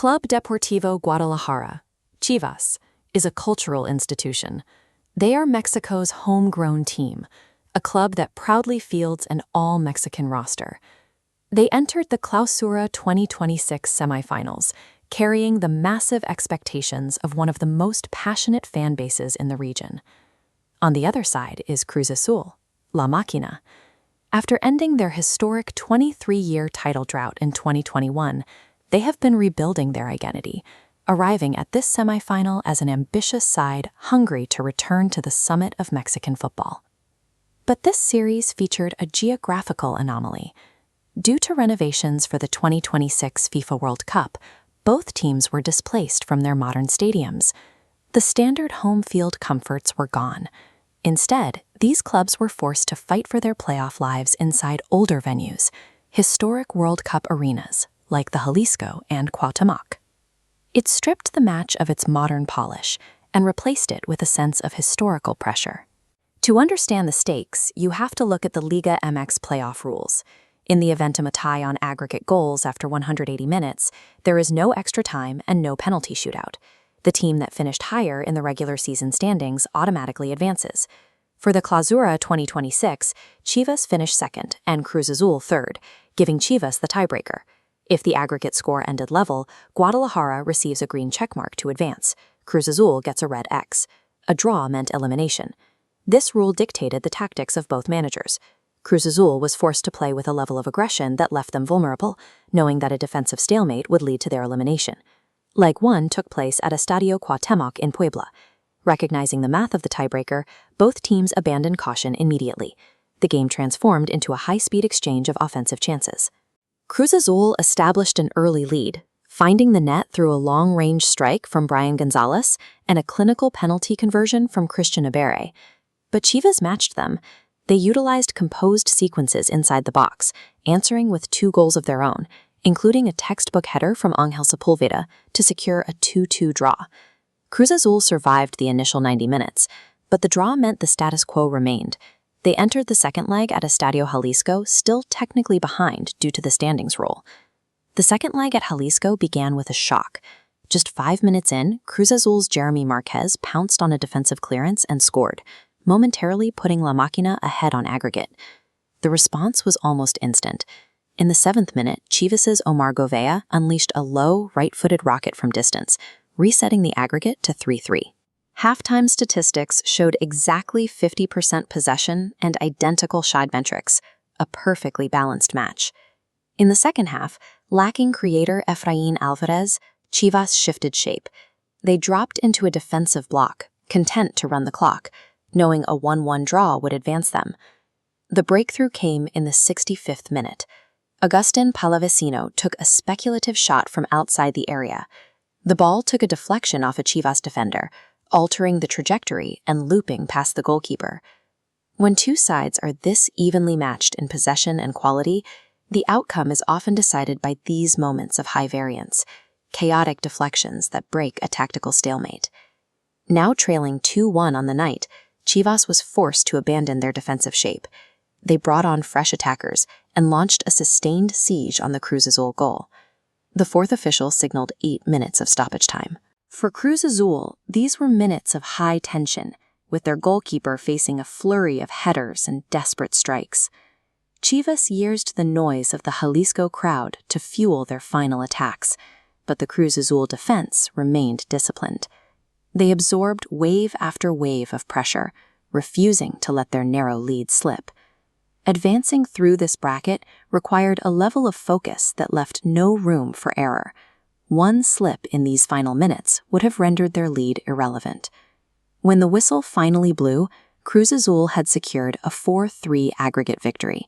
Club Deportivo Guadalajara, Chivas, is a cultural institution. They are Mexico's homegrown team, a club that proudly fields an all-Mexican roster. They entered the Clausura 2026 semifinals, carrying the massive expectations of one of the most passionate fan bases in the region. On the other side is Cruz Azul, La Máquina. After ending their historic 23-year title drought in 2021, they have been rebuilding their identity, arriving at this semifinal as an ambitious side hungry to return to the summit of Mexican football. But this series featured a geographical anomaly. Due to renovations for the 2026 FIFA World Cup, both teams were displaced from their modern stadiums. The standard home field comforts were gone. Instead, these clubs were forced to fight for their playoff lives inside older venues, historic World Cup arenas like the Jalisco and Cuauhtémoc. It stripped the match of its modern polish and replaced it with a sense of historical pressure. To understand the stakes, you have to look at the Liga MX playoff rules. In the event of a tie on aggregate goals after 180 minutes, there is no extra time and no penalty shootout. The team that finished higher in the regular season standings automatically advances. For the Clausura 2026, Chivas finished second and Cruz Azul third, giving Chivas the tiebreaker. If the aggregate score ended level, Guadalajara receives a green checkmark to advance. Cruz Azul gets a red X. A draw meant elimination. This rule dictated the tactics of both managers. Cruz Azul was forced to play with a level of aggression that left them vulnerable, knowing that a defensive stalemate would lead to their elimination. Leg 1 took place at Estadio Cuauhtémoc in Puebla. Recognizing the math of the tiebreaker, both teams abandoned caution immediately. The game transformed into a high-speed exchange of offensive chances. Cruz Azul established an early lead, finding the net through a long-range strike from Brian Gonzalez and a clinical penalty conversion from Christian Ibere. But Chivas matched them. They utilized composed sequences inside the box, answering with 2 goals of their own, including a textbook header from Ángel Sepúlveda to secure a 2-2 draw. Cruz Azul survived the initial 90 minutes, but the draw meant the status quo remained. They entered the second leg at Estadio Jalisco still technically behind due to the standings rule. The second leg at Jalisco began with a shock. Just 5 minutes in, Cruz Azul's Jeremy Marquez pounced on a defensive clearance and scored, momentarily putting La Máquina ahead on aggregate. The response was almost instant. In the 7th minute, Chivas' Omar Govea unleashed a low, right-footed rocket from distance, resetting the aggregate to 3-3. Halftime statistics showed exactly 50% possession and identical shot metrics, a perfectly balanced match. In the second half, lacking creator Efraín Alvarez, Chivas shifted shape. They dropped into a defensive block, content to run the clock, knowing a 1-1 draw would advance them. The breakthrough came in the 65th minute. Agustín Palavecino took a speculative shot from outside the area. The ball took a deflection off a Chivas defender, altering the trajectory and looping past the goalkeeper. When two sides are this evenly matched in possession and quality, the outcome is often decided by these moments of high variance, chaotic deflections that break a tactical stalemate. Now trailing 2-1 on the night, Chivas was forced to abandon their defensive shape. They brought on fresh attackers and launched a sustained siege on the Cruz Azul goal. The fourth official signaled 8 minutes of stoppage time. For Cruz Azul, these were minutes of high tension, with their goalkeeper facing a flurry of headers and desperate strikes. Chivas used the noise of the Jalisco crowd to fuel their final attacks, but the Cruz Azul defense remained disciplined. They absorbed wave after wave of pressure, refusing to let their narrow lead slip. Advancing through this bracket required a level of focus that left no room for error. One slip in these final minutes would have rendered their lead irrelevant. When the whistle finally blew, Cruz Azul had secured a 4-3 aggregate victory.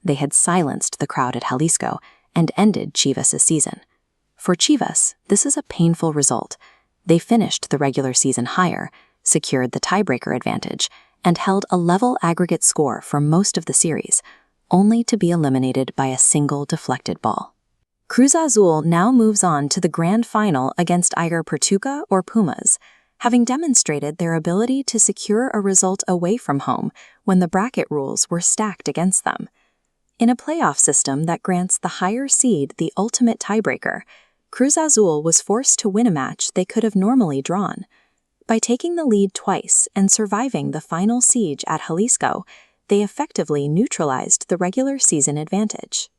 They had silenced the crowd at Jalisco and ended Chivas' season. For Chivas, this is a painful result. They finished the regular season higher, secured the tiebreaker advantage, and held a level aggregate score for most of the series, only to be eliminated by a single deflected ball. Cruz Azul now moves on to the grand final against either Pachuca or Pumas, having demonstrated their ability to secure a result away from home when the bracket rules were stacked against them. In a playoff system that grants the higher seed the ultimate tiebreaker, Cruz Azul was forced to win a match they could have normally drawn. By taking the lead twice and surviving the final siege at Jalisco, they effectively neutralized the regular season advantage.